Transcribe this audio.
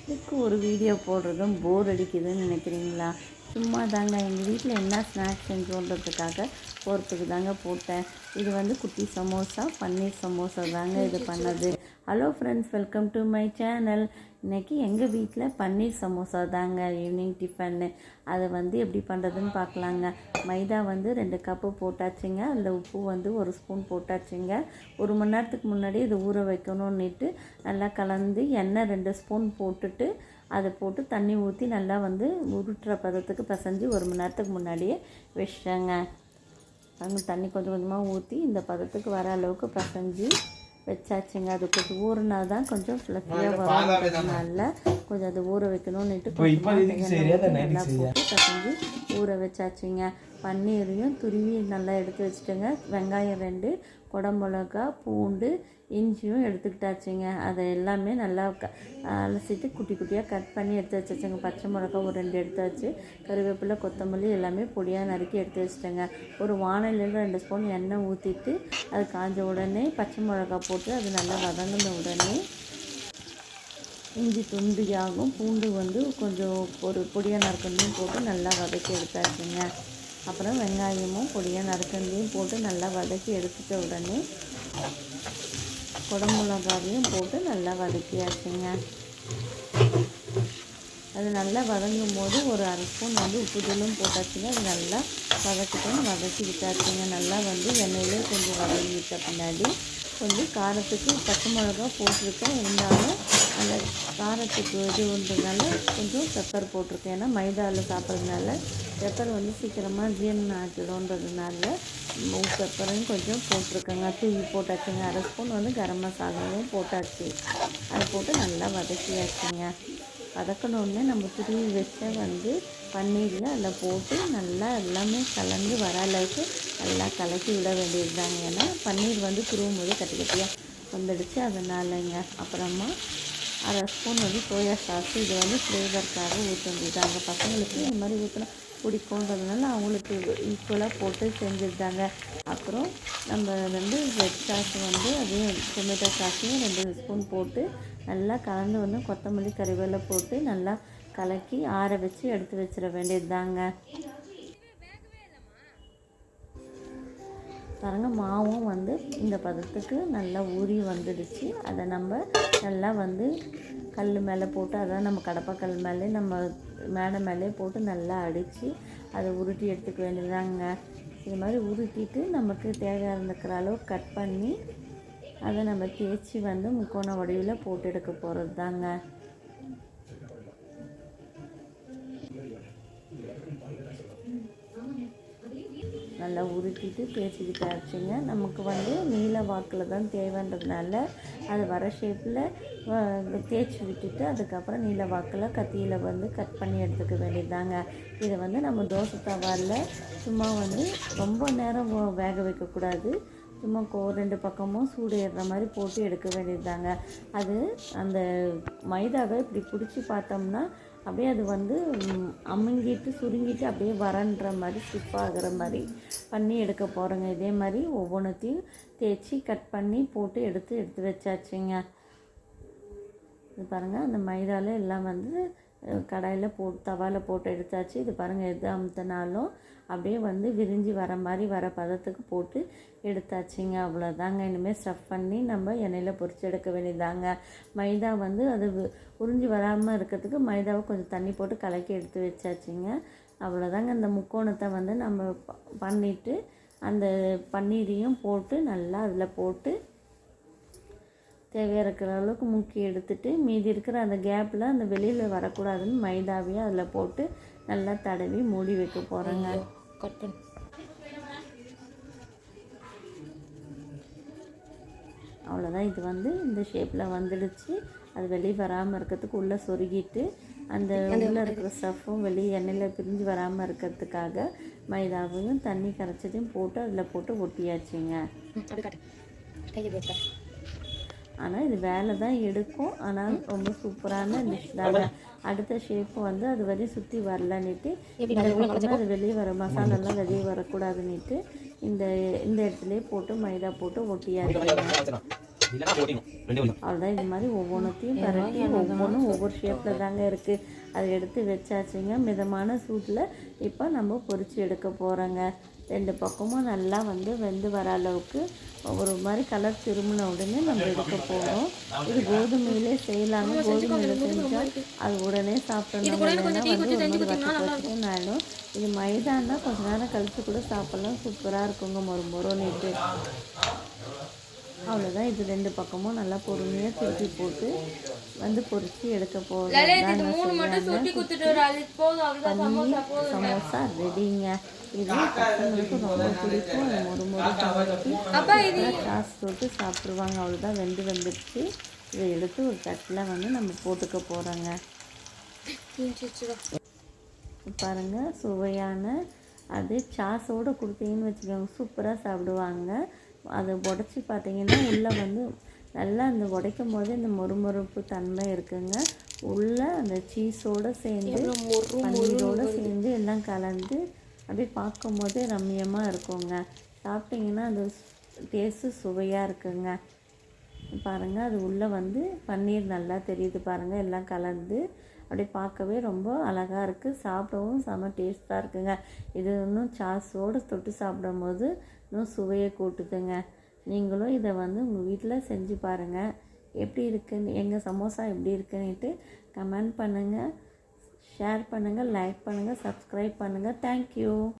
இதுக்கு ஒரு வீடியோ போடுறதும் போர் அடிக்குதுன்னு நினைக்கிறீங்களா? சும்மா தாங்க எங்கள் வீட்டில் என்ன ஸ்நாக்ஸ் செஞ்சோன்றதுக்காக போகிறதுக்கு தாங்க போட்டேன். இது வந்து குட்டி சமோசா, பன்னீர் சமோசா தாங்க இது பண்ணது. Hello friends, welcome to my channel. இன்றைக்கி எங்கள் வீட்டில் பன்னீர் சமோசா தாங்க ஈவினிங் டிஃபன்னு. அதை வந்து எப்படி பண்ணுறதுன்னு பார்க்கலாங்க. மைதா வந்து 2 கப்பு போட்டாச்சுங்க. அதில் உப்பு வந்து 1 ஸ்பூன் போட்டாச்சுங்க. 1 மணி நேரத்துக்கு முன்னாடி இதை ஊற வைக்கணும்னுட்டு நல்லா கலந்து எண்ணெய் 2 ஸ்பூன் போட்டுட்டு அதை போட்டு தண்ணி ஊற்றி நல்லா வந்து உருட்டுற பதத்துக்கு பிசைஞ்சு 1 மணி நேரத்துக்கு முன்னாடியே வச்சிட்டேங்க. அங்கே தண்ணி கொஞ்சம் கொஞ்சமாக ஊற்றி இந்த பதத்துக்கு வர அளவுக்கு பிசைஞ்சு வச்சாச்சுங்க. அது கொஞ்சம் ஊறினா தான் கொஞ்சம் ஃப்ளஃபியாக வரதுனால கொஞ்சம் அதை ஊற வைக்கணும்னுட்டு நல்லா போட்டு பிசைஞ்சு ஊற வச்சாச்சுங்க. பன்னீரையும் துருவி நல்லா எடுத்து வச்சுட்டேங்க. வெங்காயம் 2, குடமிளகா, பூண்டு, இஞ்சியும் எடுத்துக்கிட்டாச்சுங்க. அதை எல்லாமே நல்லா அலசிட்டு குட்டி குட்டியாக கட் பண்ணி எடுத்து வச்சாச்சுங்க. பச்சை மிளகா ஒரு 2 எடுத்து வச்சு, கருவேப்பிலை, கொத்தமல்லி எல்லாமே பொடியாக நறுக்கி எடுத்து வச்சுட்டேங்க. ஒரு வானலியில் 2 ஸ்பூன் எண்ணெய் ஊற்றிட்டு அது காஞ்ச உடனே பச்சை மிளகா போட்டு அது நல்லா வதங்கின உடனே இஞ்சி துண்டியாகும், பூண்டு வந்து கொஞ்சம் ஒரு பொடியாக நறுக்கண்டையும் போட்டு நல்லா வதக்கி எடுத்தாச்சுங்க. அப்புறம் வெங்காயமும் பொடியாக நறுக்கண்டையும் போட்டு நல்லா வதக்கி எடுத்துட்ட உடனே குடமிளகாவையும் போட்டு நல்லா வதக்கியாச்சுங்க. அது நல்லா வதங்கும் போது ஒரு 1/2 ஸ்பூன் வந்து உப்பு தூளும் போட்டாச்சுங்க. அது நல்லா வதக்கி விட்டாச்சுங்க. நல்லா வந்து எண்ணெயிலே கொஞ்சம் வதங்கி விட்ட பின்னாடி கொஞ்சம் காரத்துக்கு பச்சை மிளகா போட்டிருக்கேன். இருந்தாலும் அந்த காரத்துக்கு இதுன்றதுனால கொஞ்சம் பெப்பர் போட்டிருக்கேன். ஏன்னா மைதாவில் சாப்பிட்றதுனால பெப்பர் வந்து சீக்கிரமாக ஜீரணம் ஆகிடும்ன்றதுனால பெப்பரையும் கொஞ்சம் போட்டிருக்கேங்க. தூவி போட்டாச்சுங்க. 1/2 ஸ்பூன் வந்து கரம் மசாலாவும் போட்டாச்சு. அதை போட்டு நல்லா வதக்கியாச்சுங்க. வதக்கணுன்னே நம்ம துருவி வச்ச வந்து பன்னீரில் அதில் போட்டு நல்லா எல்லாமே கலந்து வர அளவுக்கு நல்லா கலக்கி விட வேண்டியது தாங்க. ஏன்னா பன்னீர் வந்து துருவும் போது கட்டி கட்டியாக வந்துடுச்சு, அதனாலங்க. அப்புறமா 1/2 ஸ்பூன் வந்து சோயா சாஸ், இது வந்து ஃப்ளேவருக்காக ஊற்ற வேண்டியதாங்க. பசங்களுக்கு இந்த மாதிரி ஊற்றினா பிடிக்குன்றதுனால அவங்களுக்கு ஈக்குவலாக போட்டு செஞ்சுருந்தாங்க. அப்புறம் நம்ம வந்து ரெட் சாஸ் வந்து அதையும் டொமேட்டோ சாஸையும் 2 ஸ்பூன் போட்டு நல்லா கலந்து வந்து கொத்தமல்லி, கறிவேப்பிலை போட்டு நல்லா கலக்கி ஆற வச்சு எடுத்து வச்சிட வேண்டியது தாங்க. பாருங்க, மாவும் வந்து இந்த பதத்துக்கு நல்லா ஊறி வந்துடுச்சு. அதை நம்ம நல்லா வந்து கல் மேலே போட்டு, அதான் நம்ம கடப்பாக்கல் மேலே நம்ம மேடை மேலே போட்டு நல்லா அடித்து அதை உருட்டி எடுத்துக்க வேண்டியதாங்க. இது மாதிரி உருட்டிட்டு நமக்கு தேவையாக இருக்கிற அளவு கட் பண்ணி அதை நம்ம தேய்ச்சி வந்து முக்கோண வடிவில் போட்டு எடுக்க போகிறது தாங்க. நல்லா உருட்டிட்டு தேய்ச்சிக்கிட்டு ஆச்சுங்க. நமக்கு வந்து நீல வாக்கில் தான் தேவைன்றதுனால அது வர ஷேப்பில் தேய்ச்சி விட்டுட்டு அதுக்கப்புறம் நீல வாக்கில் கத்தியில் வந்து கட் பண்ணி எடுத்துக்க வேண்டியதாங்க. இதை வந்து நம்ம தோசை தவாவில் சும்மா வந்து ரொம்ப நேரம் வேக வைக்கக்கூடாது. சும்மா 2 பக்கமும் சூடு ஏறுற மாதிரி போட்டு எடுக்க வேண்டியது தாங்க. அது அந்த மைதாவை இப்படி பிடிச்சி பார்த்தோம்னா அப்படியே அது வந்து அமுங்கிட்டு சுருங்கிட்டு அப்படியே வரன்ற மாதிரி ஸ்டிஃப் ஆகிற மாதிரி பண்ணி எடுக்க போகிறோங்க. இதே மாதிரி ஒவ்வொன்றத்தையும் தேய்ச்சி கட் பண்ணி போட்டு எடுத்து வச்சாச்சுங்க. இது பாருங்கள், அந்த மைதாவில் எல்லாம் வந்து கடாயில் தவாவில் போட்டு எடுத்தாச்சு. இது பாருங்கள், எது அமுத்தினாலும் அப்படியே வந்து விரிஞ்சி வர மாதிரி வர பதத்துக்கு போட்டு எடுத்தாச்சுங்க. அவ்வளோதாங்க. இனிமேல் ஸ்டஃப் பண்ணி நம்ம எண்ணெயில் பொரித்து எடுக்க வேண்டியதாங்க. மைதா வந்து அது உறிஞ்சி வராமல் இருக்கிறதுக்கு மைதாவை கொஞ்சம் தண்ணி போட்டு கலக்கி எடுத்து வச்சாச்சுங்க. அவ்வளோதாங்க. இந்த முக்கோணத்தை வந்து நம்ம பண்ணிவிட்டு அந்த பன்னீரையும் போட்டு நல்லா அதில் போட்டு தேவையாக இருக்கிற அளவுக்கு முக்கி எடுத்துட்டு மீதி இருக்கிற அந்த கேப்பில் அந்த வெளியில் வரக்கூடாதுன்னு மைதாவையே அதில் போட்டு நல்லா தடவி மூடி வைக்க போகிறேங்க. அவ்வளோதான். இது வந்து இந்த ஷேப்பில் வந்துடுச்சு. அது வெளியே வராமல் இருக்கிறதுக்கு உள்ளே சொருகிட்டு அந்த உள்ளே இருக்கிற ஸ்டஃப்பும் வெளியே எண்ணெயில் பிரிஞ்சு வராமல் இருக்கிறதுக்காக மைதாவையும் தண்ணி கரைச்சதையும் போட்டு அதில் போட்டு ஒட்டியாச்சுங்க. ஆனால் இது வேலை தான் எடுக்கும். ஆனால் ரொம்ப சூப்பரான டிஷ் தாங்க. அடுத்த ஷேப்பு வந்து அது வரையும் சுற்றி வரலன்னுட்டு அது வெளியே வர மசாலாலாம் வெளியே வரக்கூடாதுன்னுட்டு இந்த இடத்துலையே போட்டு மைதா போட்டு ஒட்டியாச்சு. அவ்வளோதான். இது மாதிரி ஒவ்வொன்றத்தையும் பரட்டி ஒவ்வொன்றும் ஒவ்வொரு ஷேப்பில் தாங்க இருக்குது. அதை எடுத்து வச்சாச்சுங்க. மிதமான சூட்டில் இப்போ நம்ம பொரித்து எடுக்க போகிறோங்க. 2 பக்கமும் நல்லா வந்து வெந்து வர அளவுக்கு ஒரு மாதிரி கலர் திரும்பின உடனே நம்ம எடுக்க போகிறோம். இது கோதுமையிலே செய்யலாங்க. கோதுமையில் செஞ்சால் அது உடனே சாப்பிடணும். வந்து ஒரு மாதிரி வச்சுன்னு ஆகிடும். இது மைதான்னா கொஞ்சம் நேரம் கழித்து கூட சாப்பிட்லாம். சூப்பராக இருக்குங்க, மொறுமொறுன்னுட்டு. அவ்வளோதான். இது 2 பக்கமும் நல்லா பொறுமையாக திருப்பி போட்டு வந்து பொரித்து எடுக்க போகிறோம். சமோசா ரெடிங்க. இது பசங்களுக்கு ரொம்ப பிடிக்கும். அது மொறுமொறு சமைச்சு சாஸ் போட்டு சாப்பிட்ருவாங்க. அவ்வளோதான், வெந்துடுச்சு. இதை எடுத்து ஒரு தட்டில் வந்து நம்ம போட்டுக்க போகிறோங்க. பாருங்கள், சுவையான அது சாஸோடு கொடுத்தீங்கன்னு வச்சுக்கோங்க, சூப்பராக சாப்பிடுவாங்க. அதை உடச்சி பார்த்தீங்கன்னா உள்ளே வந்து நல்லா அந்த உடைக்கும் போது இந்த மொறுமொறுப்பு தன்மை இருக்குங்க. உள்ளே அந்த சீஸோடு சேர்ந்து பன்னீரோடு சேர்ந்து எல்லாம் கலந்து அப்படியே பார்க்கும் போதே ரம்மியமாக இருக்குங்க. சாப்பிட்டிங்கன்னா அந்த டேஸ்ட்டு சுவையாக இருக்குங்க. பாருங்கள், அது உள்ளே வந்து பன்னீர் நல்லா தெரியுது பாருங்கள், எல்லாம் கலந்து அப்படியே பார்க்கவே ரொம்ப அழகாக இருக்குது. சாப்பிடவும் செம டேஸ்ட்டாக இருக்குங்க. இது இன்னும் சாஸோடு தொட்டு சாப்பிடும்போது இன்னும் சுவையை கூட்டுதுங்க. நீங்களும் இதை வந்து உங்கள் வீட்டில் செஞ்சு பாருங்கள். எப்படி இருக்குன்னு, எங்கள் சமோசா எப்படி இருக்குன்னுட்டு கமெண்ட் பண்ணுங்கள், ஷேர் பண்ணுங்கள், லைக் பண்ணுங்கள், சப்ஸ்கிரைப் பண்ணுங்கள். தேங்க்யூ.